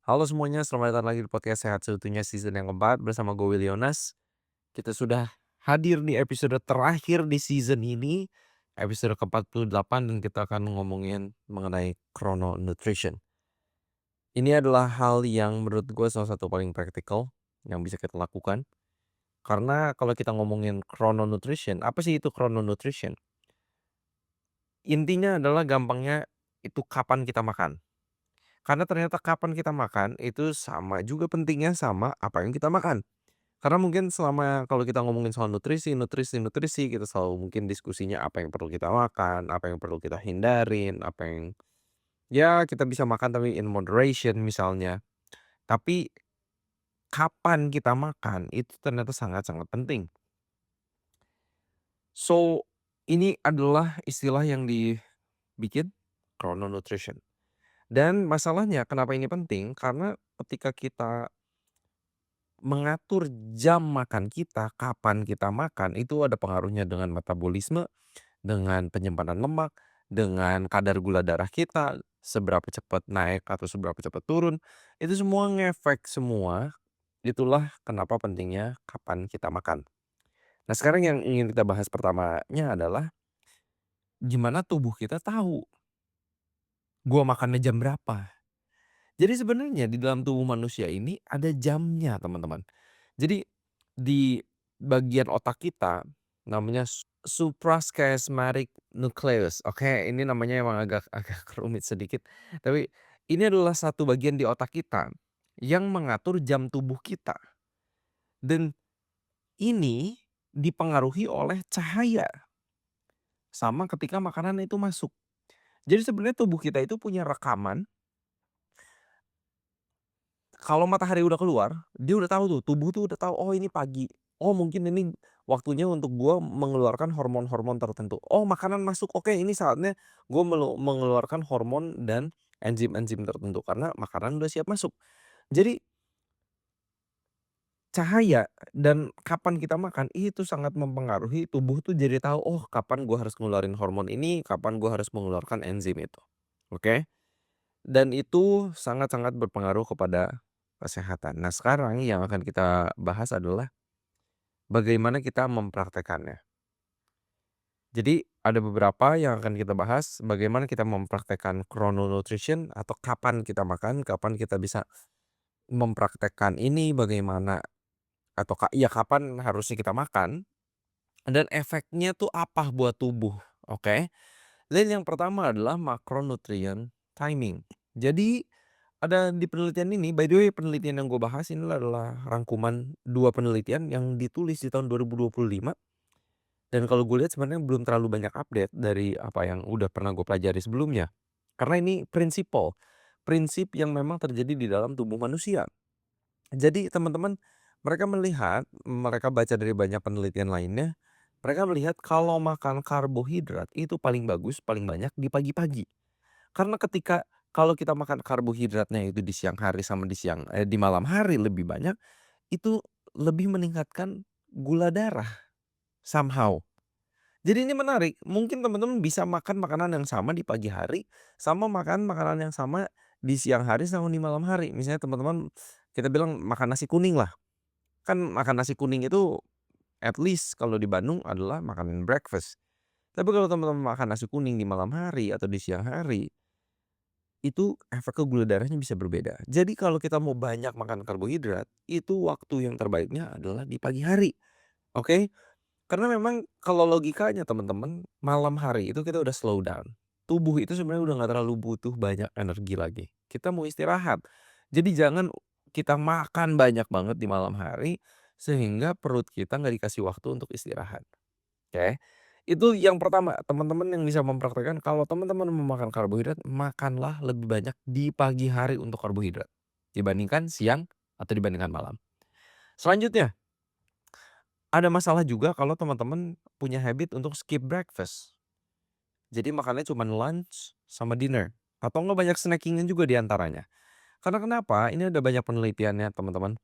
Halo semuanya, selamat datang lagi di podcast Sehat Seutuhnya season yang keempat bersama gue Willy Yonas. Kita sudah hadir di episode terakhir di season ini, episode ke-48 dan kita akan ngomongin mengenai chrononutrition. Ini adalah hal yang menurut gue salah satu paling praktikal yang bisa kita lakukan. Karena kalau kita ngomongin chrononutrition, apa sih itu chrononutrition? Intinya adalah gampangnya itu kapan kita makan. Karena ternyata kapan kita makan itu sama juga pentingnya sama apa yang kita makan. Karena mungkin selama kalau kita ngomongin soal nutrisi, kita selalu mungkin diskusinya apa yang perlu kita makan, apa yang perlu kita hindarin, apa yang ya kita bisa makan tapi in moderation misalnya. Tapi kapan kita makan itu ternyata sangat-sangat penting. So, ini adalah istilah yang dibikin chrononutrition. Dan masalahnya kenapa ini penting? Karena ketika kita mengatur jam makan kita, kapan kita makan, itu ada pengaruhnya dengan metabolisme, dengan penyimpanan lemak, dengan kadar gula darah kita, seberapa cepat naik atau seberapa cepat turun, itu semua ngefek semua. Itulah kenapa pentingnya kapan kita makan. Nah, sekarang yang ingin kita bahas pertamanya adalah gimana tubuh kita tahu gua makannya jam berapa. Jadi sebenarnya di dalam tubuh manusia ini ada jamnya, teman-teman. Jadi di bagian otak kita namanya suprachiasmatic nucleus. Oke, ini namanya emang agak agak rumit sedikit. Tapi ini adalah satu bagian di otak kita yang mengatur jam tubuh kita. Dan ini dipengaruhi oleh cahaya sama ketika makanan itu masuk. Jadi sebenarnya tubuh kita itu punya rekaman. Kalau matahari udah keluar, dia udah tahu tuh, tubuh tuh udah tahu, "Oh ini pagi, oh mungkin ini waktunya untuk gua mengeluarkan hormon-hormon tertentu. Oh makanan masuk, oke ini saatnya gua mengeluarkan hormon dan enzim-enzim tertentu karena makanan udah siap masuk." Jadi cahaya dan kapan kita makan itu sangat mempengaruhi tubuh tuh jadi tahu, "Oh kapan gua harus ngeluarin hormon ini, kapan gua harus mengeluarkan enzim itu." Oke? Dan itu sangat-sangat berpengaruh kepada kesehatan. Nah, sekarang yang akan kita bahas adalah bagaimana kita mempraktekannya. Jadi, ada beberapa yang akan kita bahas, bagaimana kita mempraktekkan chrononutrition atau kapan kita makan, kapan kita bisa mempraktekkan ini, bagaimana atau ya kapan harusnya kita makan dan efeknya tuh apa buat tubuh, oke? Dan yang pertama adalah macronutrient timing. Jadi ada di penelitian ini, by the way penelitian yang gue bahas ini adalah rangkuman 2 penelitian yang ditulis di tahun 2025 dan kalau gue lihat sebenarnya belum terlalu banyak update dari apa yang udah pernah gue pelajari sebelumnya. Karena ini prinsip yang memang terjadi di dalam tubuh manusia. Jadi teman-teman, mereka baca dari banyak penelitian lainnya, mereka melihat kalau makan karbohidrat itu paling bagus, paling banyak di pagi-pagi. Karena kalau kita makan karbohidratnya itu di siang hari sama di malam hari lebih banyak, itu lebih meningkatkan gula darah somehow. Jadi ini menarik, mungkin teman-teman bisa makan makanan yang sama di pagi hari, sama makan makanan yang sama di siang hari sama di malam hari. Misalnya teman-teman kita bilang makan nasi kuning lah, kan makan nasi kuning itu at least kalau di Bandung adalah makanan breakfast. Tapi kalau teman-teman makan nasi kuning di malam hari atau di siang hari itu efek ke gula darahnya bisa berbeda. Jadi kalau kita mau banyak makan karbohidrat, itu waktu yang terbaiknya adalah di pagi hari, oke? Karena memang kalau logikanya teman-teman, malam hari itu kita udah slow down. Tubuh itu sebenarnya udah nggak terlalu butuh banyak energi lagi. Kita mau istirahat. Jadi jangan kita makan banyak banget di malam hari, sehingga perut kita nggak dikasih waktu untuk istirahat. Oke, itu yang pertama, teman-teman yang bisa mempraktekkan kalau teman-teman mau makan karbohidrat, makanlah lebih banyak di pagi hari untuk karbohidrat, dibandingkan siang atau dibandingkan malam. Selanjutnya, ada masalah juga kalau teman-teman punya habit untuk skip breakfast. Jadi makannya cuma lunch sama dinner, atau enggak banyak snackingnya juga di antaranya. Karena kenapa? Ini ada banyak penelitiannya teman-teman.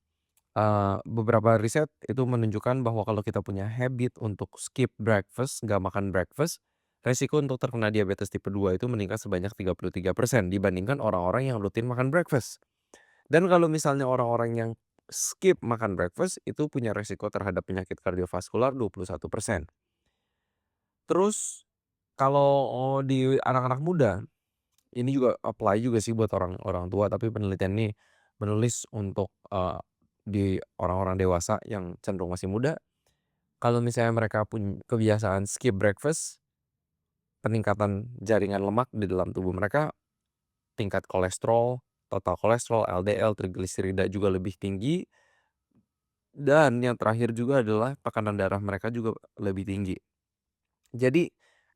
Beberapa riset itu menunjukkan bahwa kalau kita punya habit untuk skip breakfast, nggak makan breakfast, resiko untuk terkena diabetes tipe 2 itu meningkat sebanyak 33% dibandingkan orang-orang yang rutin makan breakfast. Dan kalau misalnya orang-orang yang skip makan breakfast itu punya resiko terhadap penyakit kardiovaskular 21%. Terus kalau, di anak-anak muda, ini juga apply juga sih buat orang orang tua, tapi penelitian ini menulis untuk, di orang-orang dewasa yang cenderung masih muda, kalau misalnya mereka kebiasaan skip breakfast, peningkatan jaringan lemak di dalam tubuh mereka, tingkat kolesterol, total kolesterol, LDL, trigliserida juga lebih tinggi, dan yang terakhir juga adalah tekanan darah mereka juga lebih tinggi. Jadi,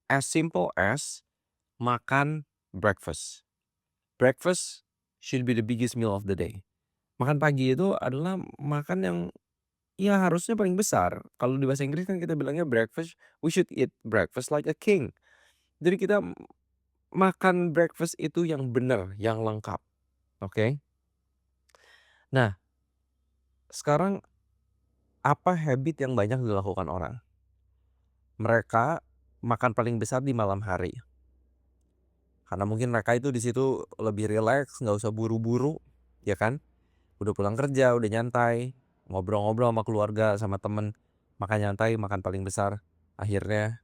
as simple as makan breakfast. Breakfast should be the biggest meal of the day. Makan pagi itu adalah makan yang, ya harusnya paling besar. Kalau di bahasa Inggris kan kita bilangnya breakfast, we should eat breakfast like a king. Jadi kita makan breakfast itu yang benar, yang lengkap, oke? Nah, sekarang apa habit yang banyak dilakukan orang? Mereka makan paling besar di malam hari. Karena mungkin mereka itu di situ lebih rileks, nggak usah buru-buru, ya kan? Udah pulang kerja, udah nyantai, ngobrol-ngobrol sama keluarga, sama temen, makan nyantai, makan paling besar. Akhirnya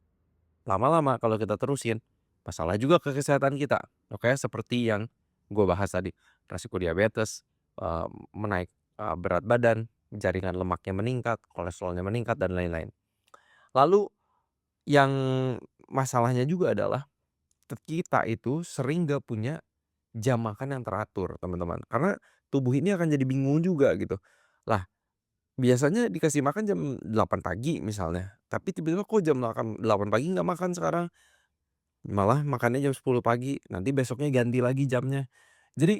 lama-lama kalau kita terusin, masalah juga ke kesehatan kita, oke? Seperti yang gue bahas tadi, resiko diabetes, menaik, berat badan, jaringan lemaknya meningkat, kolesterolnya meningkat, dan lain-lain. Lalu yang masalahnya juga adalah kita itu sering gak punya jam makan yang teratur, teman-teman. Karena tubuh ini akan jadi bingung juga gitu. Lah, biasanya dikasih makan jam 8 pagi misalnya, tapi tiba-tiba kok jam 8 pagi nggak makan sekarang, malah makannya jam 10 pagi, nanti besoknya ganti lagi jamnya. Jadi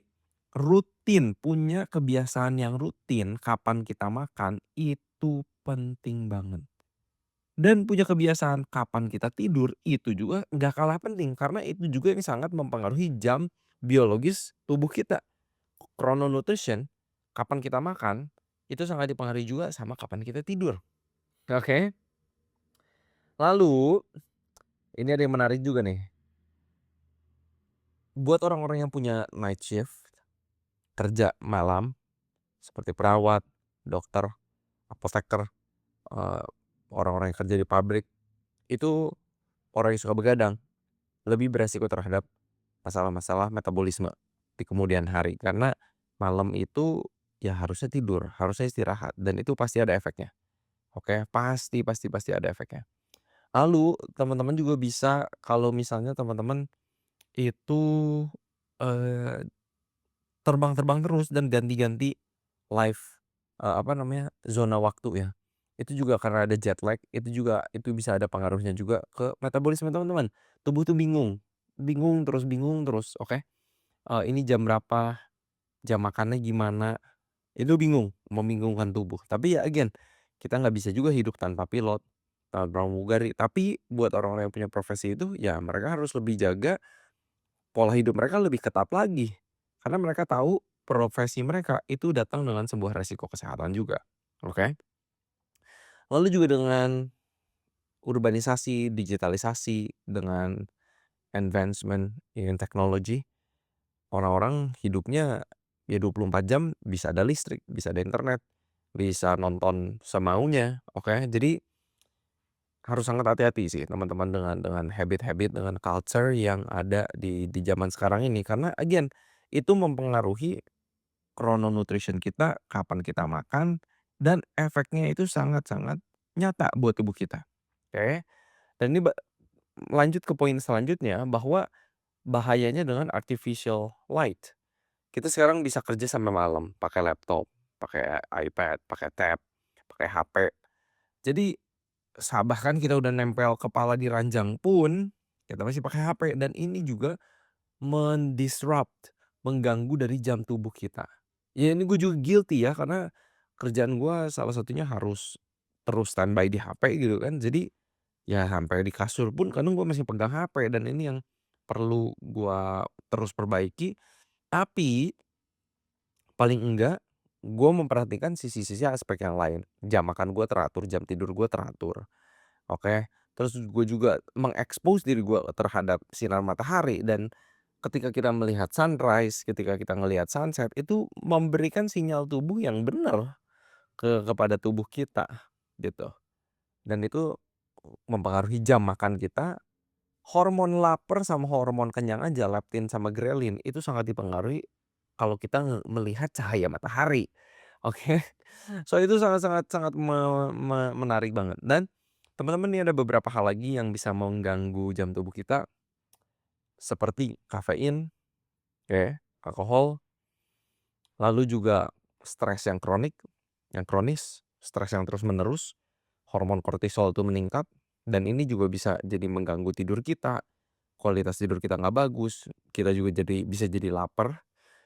rutin, punya kebiasaan yang rutin kapan kita makan itu penting banget. Dan punya kebiasaan kapan kita tidur itu juga nggak kalah penting, karena itu juga yang sangat mempengaruhi jam biologis tubuh kita. Chrononutrition, kapan kita makan, itu sangat dipengaruhi juga sama kapan kita tidur, oke? Lalu, ini ada yang menarik juga nih, buat orang-orang yang punya night shift, kerja malam, seperti perawat, dokter, apoteker, eee, orang-orang yang kerja di pabrik, itu orang yang suka begadang, lebih beresiko terhadap masalah-masalah metabolisme di kemudian hari. Karena malam itu ya harusnya tidur, harusnya istirahat, dan itu pasti ada efeknya, oke? Pasti pasti pasti ada efeknya. Lalu teman-teman juga bisa kalau misalnya teman-teman itu, eee, terbang-terbang terus dan ganti-ganti live, apa namanya, zona waktu ya. Itu juga karena ada jet lag, itu bisa ada pengaruhnya juga ke metabolisme teman-teman. Tubuh tuh bingung, bingung terus, oke? Ini jam berapa, jam makannya gimana, itu bingung, membingungkan tubuh. Tapi ya again, kita nggak bisa juga hidup tanpa pilot, tanpa pramugari. Tapi buat orang-orang yang punya profesi itu, ya mereka harus lebih jaga pola hidup mereka lebih ketat lagi. Karena mereka tahu profesi mereka itu datang dengan sebuah resiko kesehatan juga, oke? Lalu juga dengan urbanisasi, digitalisasi, dengan advancement in technology, orang-orang hidupnya ya 24 jam bisa ada listrik, bisa ada internet, bisa nonton semaunya, oke? Jadi harus sangat hati-hati sih teman-teman dengan habit-habit, dengan culture yang ada di zaman sekarang ini. Karena again, itu mempengaruhi chrononutrition kita, kapan kita makan, dan efeknya itu sangat-sangat nyata buat tubuh kita, oke? Dan ini lanjut ke poin selanjutnya bahwa bahayanya dengan artificial light. Kita sekarang bisa kerja sampai malam pakai laptop, pakai iPad, pakai tab, pakai HP. Jadi bahkan kita udah nempel kepala di ranjang pun, kita masih pakai HP, dan ini juga mengganggu dari jam tubuh kita. Ya ini gue juga guilty ya, karena kerjaan gue salah satunya harus terus standby di HP gitu kan. Jadi ya sampai di kasur pun kadang gue masih pegang HP, dan ini yang perlu gue terus perbaiki. Tapi paling enggak gue memperhatikan sisi-sisi aspek yang lain. Jam makan gue teratur, jam tidur gue teratur, oke? Terus gue juga diri gue terhadap sinar matahari, dan ketika kita melihat sunrise, ketika kita ngelihat sunset, itu memberikan sinyal tubuh yang benar kepada tubuh kita, gitu. Dan itu mempengaruhi jam makan kita, hormon lapar sama hormon kenyang aja, leptin sama grelin, itu sangat dipengaruhi kalau kita melihat cahaya matahari, oke. So itu sangat sangat sangat menarik banget dan teman-teman ini ada beberapa hal lagi yang bisa mengganggu jam tubuh kita, seperti kafein, oke, alkohol, lalu juga stres yang kronis, stres yang terus-menerus, hormon kortisol itu meningkat, dan ini juga bisa jadi mengganggu tidur kita, kualitas tidur kita nggak bagus, kita juga bisa jadi lapar.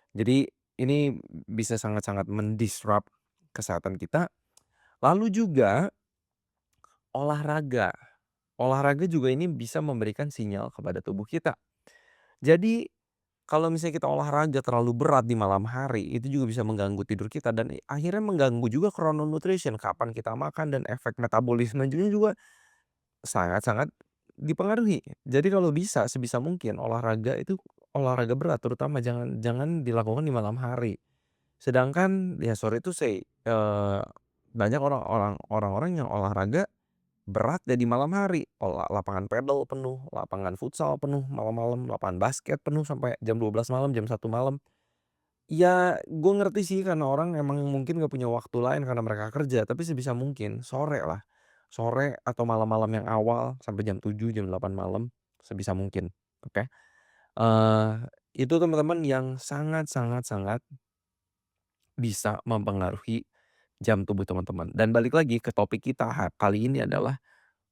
Jadi ini bisa sangat-sangat mendisrupt kesehatan kita. Lalu juga olahraga. Olahraga juga ini bisa memberikan sinyal kepada tubuh kita. Jadi kalau misalnya kita olahraga terlalu berat di malam hari, itu juga bisa mengganggu tidur kita dan akhirnya mengganggu juga chrononutrition, kapan kita makan dan efek metabolisme juga sangat-sangat dipengaruhi. Jadi kalau bisa, sebisa mungkin olahraga itu olahraga berat terutama jangan jangan dilakukan di malam hari. Sedangkan ya sorry to say, banyak orang-orang yang olahraga berat ya di malam hari. Lapangan padel penuh, lapangan futsal penuh malam-malam, lapangan basket penuh sampai jam 12 malam, jam 1 malam. Ya gue ngerti sih karena orang emang mungkin gak punya waktu lain karena mereka kerja, tapi sebisa mungkin sore lah. Sore atau malam-malam yang awal sampai jam 7 jam 8 malam sebisa mungkin, oke. Eee, itu teman-teman yang sangat sangat sangat bisa mempengaruhi jam tubuh teman-teman. Dan balik lagi ke topik kita kali ini adalah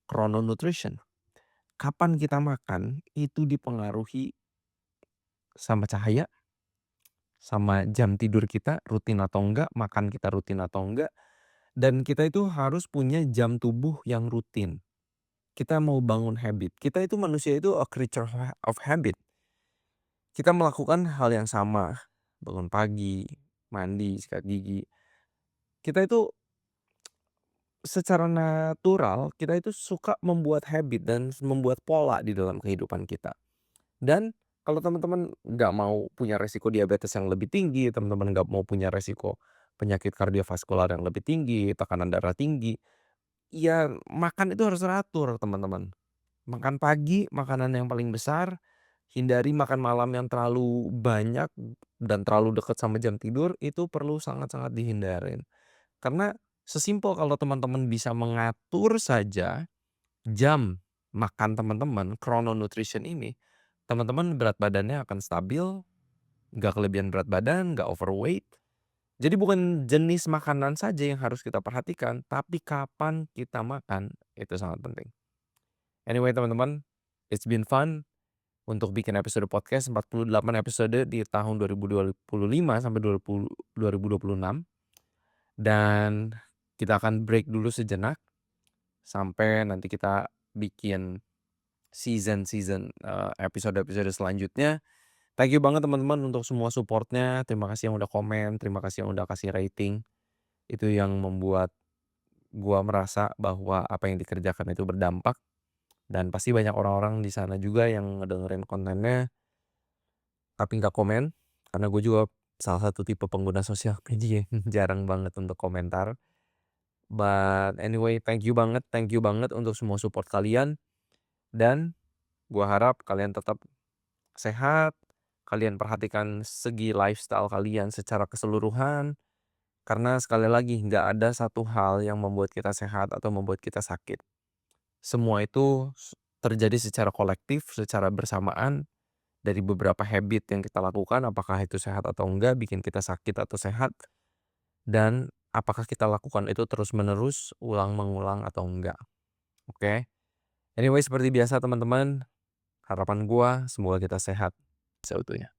chrononutrition. Kapan kita makan itu dipengaruhi sama cahaya, sama jam tidur kita rutin atau enggak, makan kita rutin atau enggak, dan kita itu harus punya jam tubuh yang rutin. Kita mau bangun habit, kita itu manusia itu a creature of habit. Kita melakukan hal yang sama, bangun pagi, mandi, sikat gigi. Kita itu secara natural, kita itu suka membuat habit dan membuat pola di dalam kehidupan kita. Dan kalau teman-teman nggak mau punya resiko diabetes yang lebih tinggi, teman-teman nggak mau punya resiko penyakit kardiovaskular yang lebih tinggi, tekanan darah tinggi, ya makan itu harus teratur teman-teman. Makan pagi, makanan yang paling besar, hindari makan malam yang terlalu banyak dan terlalu dekat sama jam tidur, itu perlu sangat-sangat dihindarin. Karena sesimpel kalau teman-teman bisa mengatur saja jam makan teman-teman, chrononutrition ini, teman-teman berat badannya akan stabil, nggak kelebihan berat badan, nggak overweight. Jadi bukan jenis makanan saja yang harus kita perhatikan, tapi kapan kita makan, itu sangat penting. Anyway teman-teman, it's been fun untuk bikin episode podcast 48 episode di tahun 2025 sampai 2026. Dan kita akan break dulu sejenak sampai nanti kita bikin season-season, episode-episode selanjutnya. Thank you banget teman-teman untuk semua supportnya. Terima kasih yang udah komen, terima kasih yang udah kasih rating. Itu yang membuat gua merasa bahwa apa yang dikerjakan itu berdampak dan pasti banyak orang-orang di sana juga yang ngedengerin kontennya tapi nggak komen, karena gue juga salah satu tipe pengguna sosial media yang jarang banget untuk komentar. But anyway, thank you banget untuk semua support kalian dan gua harap kalian tetap sehat, kalian perhatikan segi lifestyle kalian secara keseluruhan, karena sekali lagi nggak ada satu hal yang membuat kita sehat atau membuat kita sakit. Semua itu terjadi secara kolektif, secara bersamaan dari beberapa habit yang kita lakukan, apakah itu sehat atau enggak, bikin kita sakit atau sehat, dan apakah kita lakukan itu terus-menerus, ulang-mengulang atau enggak, oke? Anyway seperti biasa teman-teman, harapan gua semoga kita sehat seutuhnya.